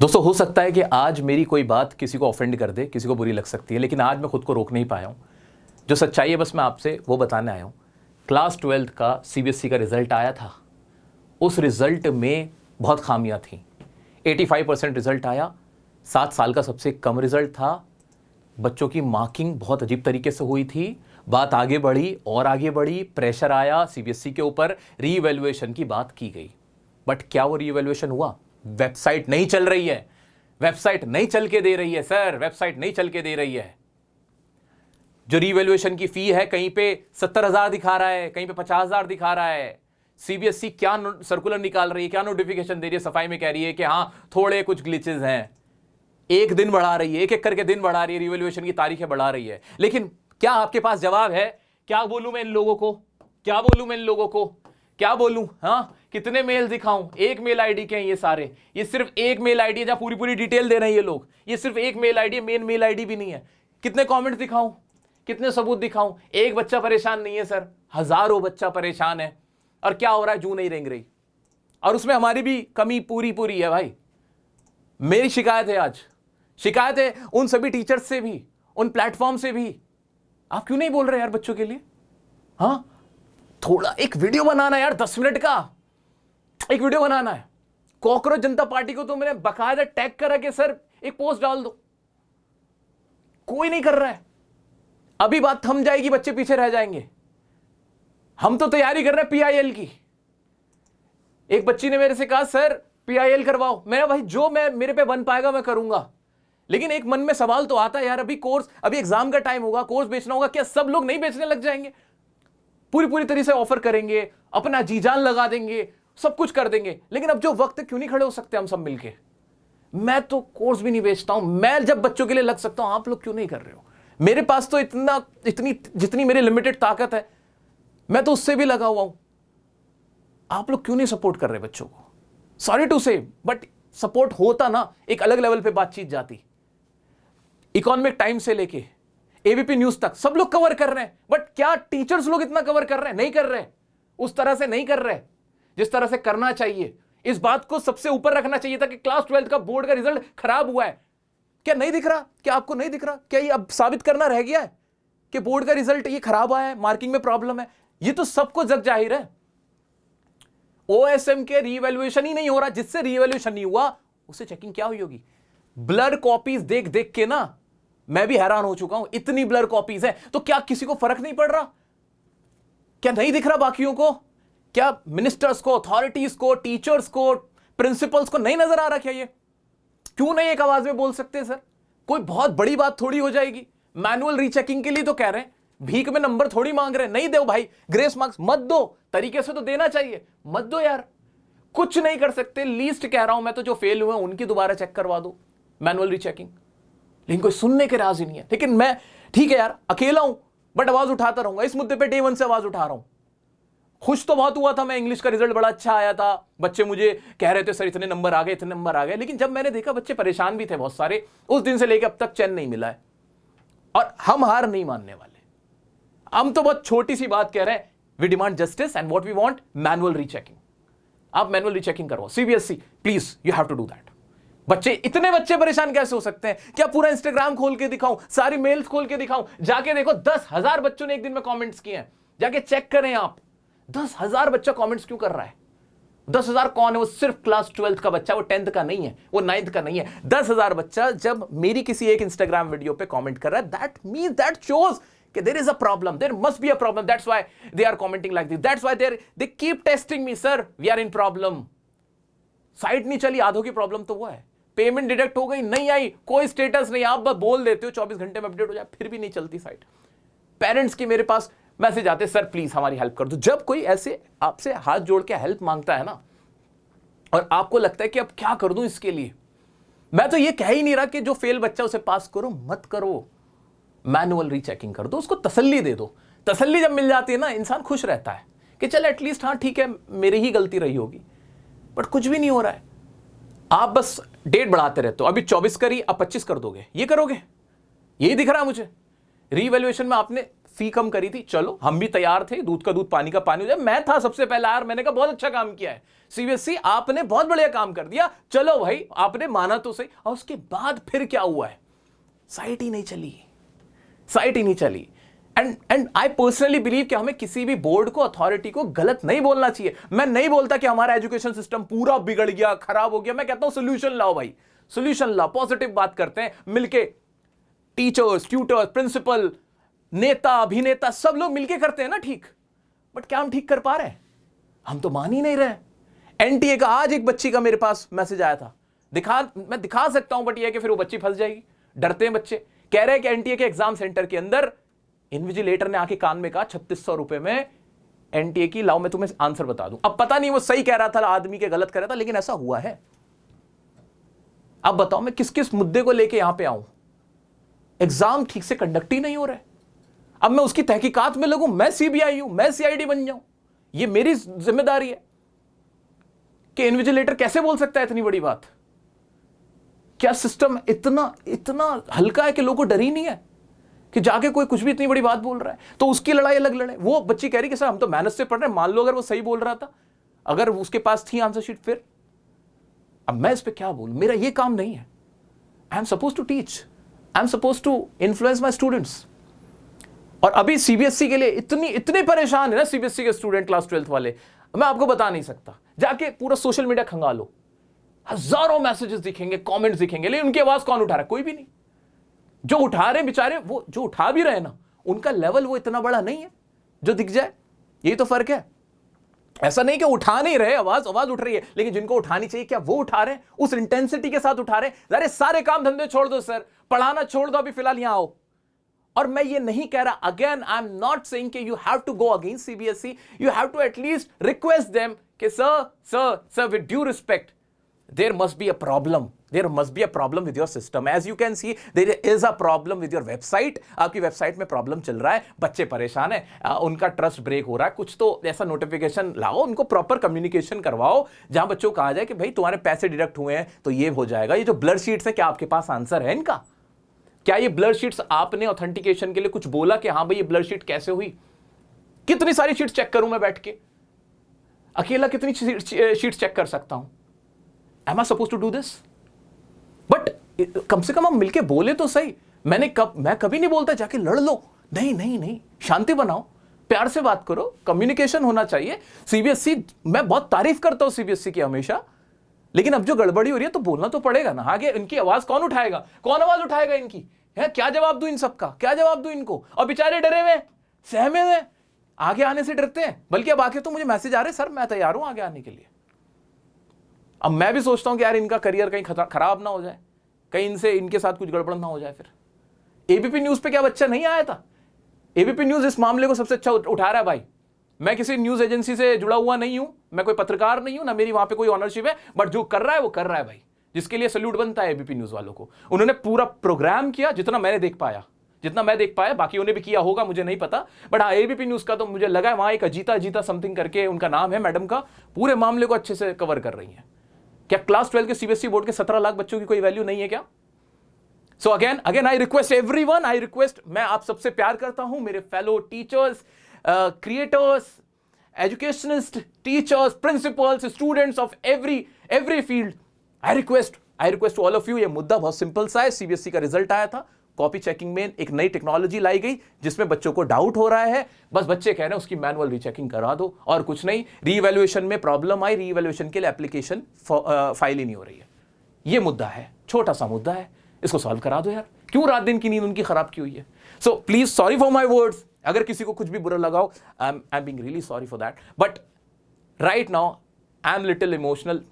दोस्तों, हो सकता है कि आज मेरी कोई बात किसी को ऑफेंड कर दे, किसी को बुरी लग सकती है, लेकिन आज मैं खुद को रोक नहीं पाया हूँ। जो सच्चाई है बस मैं आपसे वो बताने आया हूँ। क्लास 12th का सीबीएसई का रिजल्ट आया था। उस रिजल्ट में बहुत खामियां थी। 85% रिजल्ट आया। 7 साल का सबसे कम रिजल्ट था। बच्चों की मार्किंग बहुत अजीब तरीके से हुई थी। बात आगे बढ़ी और आगे बढ़ी, प्रेशर आया सीबीएसई के ऊपर, रीवैल्यूएशन की बात की गई। बट क्या वो रीवैल्यूएशन हुआ? वेबसाइट नहीं चल रही है। वेबसाइट नहीं चल के दे रही है सर, वेबसाइट नहीं चल के दे रही है। जो रीवैल्यूएशन की फी है, कहीं पे 70,000 दिखा रहा है, कहीं पे 50,000 दिखा रहा है। सीबीएसई क्या सर्कुलर निकाल रही है, क्या नोटिफिकेशन दे रही है, सफाई में कह रही है कि हाँ थोड़े कुछ ग्लिचेस हैं। एक दिन बढ़ा रही है, एक एक करके दिन बढ़ा रही है, रिवैल्यूएशन की तारीखें बढ़ा रही है। लेकिन क्या आपके पास जवाब है? क्या बोलूं मैं इन लोगों को? क्या बोलूं मैं इन लोगों को? क्या बोलूं? हाँ, कितने मेल दिखाऊं? एक मेल आईडी के हैं ये सारे। ये सिर्फ एक मेल आईडी है जहां पूरी पूरी डिटेल दे रहे हैं ये लोग। ये सिर्फ एक मेल आईडी है, मेन मेल आईडी भी नहीं है। कितने कमेंट्स दिखाऊं? कितने सबूत दिखाऊं? एक बच्चा परेशान नहीं है सर, हजारों बच्चा परेशान है। और क्या हो रहा है? जू नहीं रेंग रही। और उसमें हमारी भी कमी पूरी पूरी है भाई। मेरी शिकायत है आज, शिकायत है उन सभी टीचर्स से भी, उन प्लेटफॉर्म से भी। आप क्यों नहीं बोल रहे यार बच्चों के लिए? हाँ, थोड़ा एक वीडियो बनाना है यार, 10 मिनट का एक वीडियो बनाना है। कॉकरोच जनता पार्टी को तो मैंने बकायदा टैग करा कि सर एक पोस्ट डाल दो। कोई नहीं कर रहा है। अभी बात थम जाएगी, बच्चे पीछे रह जाएंगे। हम तो तैयारी कर रहे हैं पीआईएल की। एक बच्ची ने मेरे से कहा सर पीआईएल करवाओ। मैं भाई जो मैं मेरे पे बन पाएगा मैं करूंगा। लेकिन एक मन में सवाल तो आता है यार, अभी कोर्स, अभी एग्जाम का टाइम होगा, कोर्स बेचना होगा, क्या सब लोग नहीं बेचने लग जाएंगे? पूरी पूरी तरह से ऑफर करेंगे, अपना जी जान लगा देंगे, सब कुछ कर देंगे। लेकिन अब जो वक्त है, क्यों नहीं खड़े हो सकते हम सब मिलके? मैं तो कोर्स भी नहीं बेचता हूं, मैं जब बच्चों के लिए लग सकता हूं, आप लोग क्यों नहीं कर रहे हो? मेरे पास तो इतनी जितनी मेरी लिमिटेड ताकत है, मैं तो उससे भी लगा हुआ हूं। आप लोग क्यों नहीं सपोर्ट कर रहे बच्चों को? सॉरी टू से, बट सपोर्ट होता ना, एक अलग लेवल पे बातचीत जाती। इकोनॉमिक टाइम से लेके एबीपी न्यूज तक सब लोग कवर कर रहे हैं। बट क्या टीचर्स लोग इतना कवर कर रहे हैं? नहीं कर रहे। उस तरह से नहीं कर रहे जिस तरह से करना चाहिए। इस बात को सबसे ऊपर रखना चाहिए था कि क्लास 12th का बोर्ड का रिजल्ट खराब हुआ है। क्या नहीं दिख रहा? क्या आपको नहीं दिख रहा? क्या ये अब साबित करना रह गया है कि बोर्ड का रिजल्ट ये खराब आया है, मार्किंग में प्रॉब्लम है? ये तो सबको जग जाहिर है। ओएसएम के रीवैल्यूएशन ही नहीं हो रहा। जिससे रीवैल्यूएशन नहीं हुआ उससे चेकिंग क्या हुई होगी? ब्लर कॉपीज देख देख के ना मैं भी हैरान हो चुका हूं। इतनी ब्लर कॉपीज है तो क्या किसी को फर्क नहीं पड़ रहा? क्या नहीं दिख रहा बाकियों को? क्या मिनिस्टर्स को, अथॉरिटीज को, टीचर्स को, प्रिंसिपल्स को नहीं नजर आ रहा? क्या ये क्यों नहीं एक आवाज में बोल सकते सर? कोई बहुत बड़ी बात थोड़ी हो जाएगी। मैनुअल रीचेकिंग के लिए तो कह रहे हैं, भीख में नंबर थोड़ी मांग रहे हैं। नहीं दो भाई, ग्रेस मार्क्स मत दो, तरीके से तो देना चाहिए, मत दो यार। कुछ नहीं कर सकते। लीस्ट कह रहा हूं मैं तो, जो फेल हुए उनकी दोबारा चेक करवा दो, मैनुअल रीचेकिंग। लेकिन कोई सुनने के राज ही नहीं है। लेकिन मैं, ठीक है यार, अकेला हूं बट आवाज उठाता रहूंगा इस मुद्दे पे। डे 1 से आवाज उठा रहा हूं। खुश तो बहुत हुआ था मैं, इंग्लिश का रिजल्ट बड़ा अच्छा आया था। बच्चे मुझे कह रहे थे सर इतने नंबर आ गए, इतने नंबर आ गए। लेकिन जब मैंने देखा बच्चे परेशान भी थे बहुत सारे, उस दिन से लेकर अब तक चैन नहीं मिला है। और हम हार नहीं मानने वाले। हम तो बहुत छोटी सी बात कह रहे हैं, we demand justice and what we want manual rechecking. आप मैनुअल रीचेकिंग करवाओ। CBSE please, you have to do that. बच्चे, इतने बच्चे परेशान कैसे हो सकते हैं? क्या पूरा इंस्टाग्राम खोल के दिखाऊं, सारी मेल्स खोल के दिखाऊं? जाके देखो 10,000 बच्चों ने एक दिन में कमेंट्स किए हैं। जाके चेक करें आप, 10,000 बच्चा कमेंट्स क्यों कर रहा है? 10,000 कौन है? वो सिर्फ क्लास 12th का बच्चा, वो 10th का नहीं है, वो 9th का नहीं है। 10,000 बच्चा जब मेरी किसी एक इंस्टाग्राम वीडियो पे कमेंट कर रहा है, दैट मींस, दैट शोज कि there is a problem, there must be a problem, that's why they are commenting like this, that's why they keep testing me, sir we are in problem। Site नहीं चली, आधों की problem तो वो है। Payment deduct हो गई, नहीं आई, कोई स्टेटस नहीं। आप बस बोल देते हो 24 घंटे में अपडेट हो जाए, फिर भी नहीं चलती साइट। पेरेंट्स की मेरे पास मैसेज आते, सर प्लीज हमारी हेल्प कर दो। जब कोई ऐसे आपसे हाथ जोड़ के हेल्प मांगता है ना, और आपको लगता है कि अब क्या कर दूं इसके लिए, मैं तो ये कह ही नहीं रहा कि जो फेल बच्चा उसे पास करो, मत करो। मैनुअल रीचेकिंग कर दो, उसको तसल्ली दे दो। तसल्ली जब मिल जाती है ना, इंसान खुश रहता है कि चल एटलीस्ट, हाँ ठीक है मेरी ही गलती रही होगी। बट कुछ भी नहीं हो रहा है। आप बस डेट बढ़ाते रहते हो। अभी 24 करी, अब 25 कर दोगे, ये करोगे, यही दिख रहा है मुझे। रीवैल्यूएशन में आपने फी कम करी थी, चलो हम भी तैयार थे, दूध का दूध पानी का पानी हो जाए। मैं था सबसे पहला यार, मैंने कहा बहुत अच्छा काम किया है सीबीएसई, आपने बहुत बढ़िया काम कर दिया, चलो भाई आपने माना तो सही। और उसके बाद फिर क्या हुआ है, साइट ही नहीं चली, साइट ही नहीं चली। एंड आई पर्सनली बिलीव कि हमें किसी भी बोर्ड को, अथॉरिटी को गलत नहीं बोलना चाहिए। मैं नहीं बोलता कि हमारा एजुकेशन सिस्टम पूरा बिगड़ गया, खराब हो गया। मैं कहता हूं सोल्यूशन लाओ भाई, सोल्यूशन लाओ, पॉजिटिव बात करते हैं मिलके, टीचर्स, ट्यूटर्स, प्रिंसिपल, नेता, अभिनेता, सब लोग मिलके करते हैं ना ठीक। बट क्या हम ठीक कर पा रहे हैं? हम तो मान ही नहीं रहे। एनटीए का आज एक बच्ची का मेरे पास मैसेज आया था, मैं दिखा सकता हूं, बट यह कि फिर वो बच्ची फंस जाएगी। डरते हैं बच्चे, कह रहे हैं कि एनटीए के एग्जाम सेंटर के अंदर इन्विजिलेटर ने आके कान में कहा 3600 रुपए में एनटीए की, लाओ मैं तुम्हें आंसर बता दूं। अब पता नहीं वो सही कह रहा था, आदमी के गलत कह रहा था, लेकिन ऐसा हुआ है। अब बताओ मैं किस किस मुद्दे को लेके यहां पे आऊं? एग्जाम ठीक से कंडक्ट ही नहीं हो रहा है। अब मैं उसकी तहकीकात में लगूं, मैं सीबीआई हूं, मैं सीआईडी बन जाऊं, ये मेरी जिम्मेदारी है कि इन्विजिलेटर कैसे बोल सकता है इतनी बड़ी बात? क्या सिस्टम इतना इतना हल्का है कि लोगों को डर ही नहीं है कि जाके कोई कुछ भी इतनी बड़ी बात बोल रहा है तो उसकी लड़ाई अलग लड़े? वो बच्ची कह रही कि सर हम तो मेहनत से पढ़ रहे हैं, मान लो अगर वो सही बोल रहा था, अगर उसके पास थी आंसर शीट, फिर अब मैं इस पे क्या बोलूं? मेरा ये काम नहीं है। I am suppose to teach, I am suppose to influence my students. और अभी सीबीएसई के लिए इतने परेशान है ना सीबीएसई के स्टूडेंट, क्लास 12th वाले, मैं आपको बता नहीं सकता। जाके पूरा सोशल मीडिया खंगालो, हजारों मैसेजेस दिखेंगे, कमेंट्स दिखेंगे, लेकिन उनकी आवाज कौन उठा रहा है? कोई भी नहीं। जो उठा रहे बेचारे, वो जो उठा भी रहे ना, उनका लेवल वो इतना बड़ा नहीं है जो दिख जाए। यही तो फर्क है। ऐसा नहीं कि उठा नहीं रहे, आवाज उठ रही है, लेकिन जिनको उठानी चाहिए क्या वो उठा रहे हैं? उस इंटेंसिटी के साथ उठा रहे हैं? अरे सारे काम धंधे छोड़ दो सर, पढ़ाना छोड़ दो, अभी फिलहाल यहां आओ। और मैं ये नहीं कह रहा, again I am not saying कि you have to go against CBSE, you have to at least request them कि sir with due respect, there must be a problem with your system. As you can see, there is a problem with your website. आपकी website में problem चल रहा है, बच्चे परेशान है, उनका ट्रस्ट ब्रेक हो रहा है, कुछ तो ऐसा नोटिफिकेशन लाओ, उनको प्रॉपर कम्युनिकेशन करवाओ जहां बच्चों को कहा जाए कि भाई तुम्हारे पैसे डिडक्ट हुए हैं तो ये हो जाएगा। ये जो ब्लर शीट्स है, क्या आपके पास आंसर है इनका? क्या ये ब्लर शीट्स आपने ऑथेंटिकेशन के लिए कुछ बोला कि हाँ भाई ये ब्लर शीट कैसे हुई? कितनी सारी शीट्स चेक करूं मैं बैठ के? अकेला कितनी शीट्स चेक कर सकता हूं? Am I supposed to do this? But कम से कम हम मिलके बोले तो सही। मैं कभी नहीं बोलता जाके लड़ लो, नहीं, शांति बनाओ, प्यार से बात करो, कम्युनिकेशन होना चाहिए। सीबीएसई, मैं बहुत तारीफ करता हूं सीबीएसई की हमेशा, लेकिन अब जो गड़बड़ी हो रही है तो बोलना तो पड़ेगा ना। आगे इनकी आवाज कौन उठाएगा? कौन आवाज उठाएगा इनकी? है क्या जवाब दूं इन सबका? क्या जवाब दूं इनको? और बेचारे डरे हुए, सहमे हुए, आगे आने से डरते हैं। बल्कि अब आके तो मुझे मैसेज आ रहे, सर मैं तैयार हूं आगे आने के लिए। अब मैं भी सोचता हूं कि यार इनका करियर कहीं खराब ना हो जाए, कहीं इनके साथ कुछ गड़बड़ ना हो जाए। फिर एबीपी न्यूज पे क्या बच्चा नहीं आया था? एबीपी न्यूज इस मामले को सबसे अच्छा उठा रहा है भाई। मैं किसी न्यूज एजेंसी से जुड़ा हुआ नहीं हूं, मैं कोई पत्रकार नहीं हूं, ना मेरी वहां पे कोई ऑनरशिप है, बट जो कर रहा है वो कर रहा है भाई, जिसके लिए सल्यूट बनता है एबीपी न्यूज वालों को। उन्होंने पूरा प्रोग्राम किया, जितना मैं देख पाया, बाकी उन्हें भी किया होगा मुझे नहीं पता, बट हाँ एबीपी न्यूज का तो मुझे लगा वहां एक अजीता समथिंग करके उनका नाम है मैडम का, पूरे मामले को अच्छे से कवर कर रही है। क्या क्लास 12 के सीबीएसई बोर्ड के 17 लाख बच्चों की कोई वैल्यू नहीं है क्या? So again I request everyone, मैं आप सबसे प्यार करता हूं, मेरे fellow teachers, creators, educationist, teachers, principles, students of every field, I request all of you. ये मुद्दा बहुत सिंपल सा है। सीबीएसई का रिजल्ट आया था, कॉपी चेकिंग में एक नई टेक्नोलॉजी लाई गई जिसमें बच्चों को डाउट हो रहा है, बस बच्चे कह रहे हैं उसकी मैनुअल रीचेकिंग करा दो और कुछ नहीं। रीइवैल्यूएशन में प्रॉब्लम आई, रीइवैल्यूएशन के लिए एप्लीकेशन फाइल ही नहीं हो रही है। ये मुद्दा है, छोटा सा मुद्दा है, इसको सॉल्व करा दो यार। क्यों रात दिन की नींद उनकी खराब की हुई है? So please, sorry for my words, अगर किसी को कुछ भी बुरा लगाओ, I am being really sorry for that, but right now I am little emotional.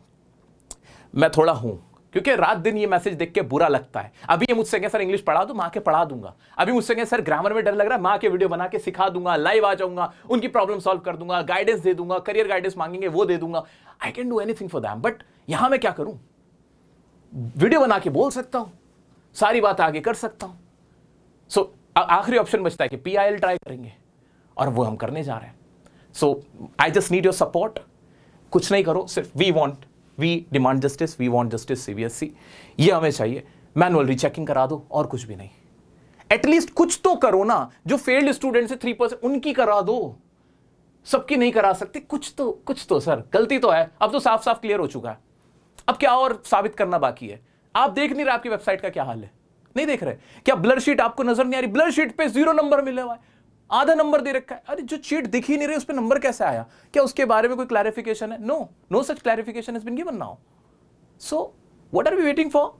मैं थोड़ा हूं, क्योंकि रात दिन ये मैसेज देख के बुरा लगता है। अभी ये मुझसे कहें सर इंग्लिश पढ़ा दो, मैं आके पढ़ा दूंगा। अभी मुझसे कहें सर ग्रामर में डर लग रहा है, मैं आके वीडियो बना के सिखा दूंगा, लाइव आ जाऊंगा, उनकी प्रॉब्लम सॉल्व कर दूंगा, गाइडेंस दे दूंगा, करियर गाइडेंस मांगेंगे वो दे दूंगा। I can do anything for them. But यहां मैं क्या करूं? वीडियो बना के बोल सकता हूं, सारी बात आगे कर सकता हूं। सो आखिरी ऑप्शन बचता है कि PIL ट्राई करेंगे, और वो हम करने जा रहे हैं। So I just need your support. कुछ नहीं करो, सिर्फ we demand justice, we want justice CBSE, ये हमें चाहिए। मैनुअल रीचेकिंग करा दो और कुछ भी नहीं। एटलीस्ट कुछ तो करो ना, जो फेल्ड स्टूडेंट है 3% उनकी करा दो, सबकी नहीं करा सकते, कुछ तो सर गलती तो है। अब तो साफ साफ क्लियर हो चुका है, अब क्या और साबित करना बाकी है? आप देख नहीं रहे आपकी वेबसाइट का क्या हाल है? नहीं देख रहे क्या? ब्लर शीट आपको नजर नहीं आ रही? ब्लर शीट पे 0 नंबर मिले हुआ है, आधा नंबर दे रखा है। अरे जो शीट दिख ही नहीं रही उस पर नंबर कैसे आया? क्या उसके बारे में कोई क्लैरिफिकेशन है? No such clarification has been given now. So what are we waiting for?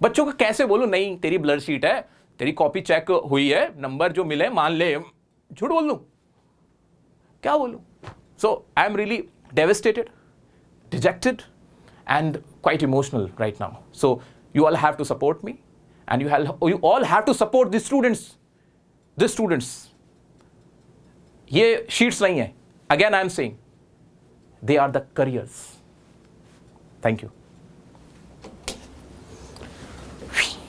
बच्चों को कैसे बोलूं नहीं तेरी ब्लर शीट है, तेरी कॉपी चेक हुई है, नंबर जो मिले मान ले, झूठ बोल दूं? क्या बोलूं? So I am really devastated, dejected and quite emotional right now. So you all have to support me, and you all have to support the students. The students. ये sheets नहीं है. Again I am saying, they are the careers. Thank you.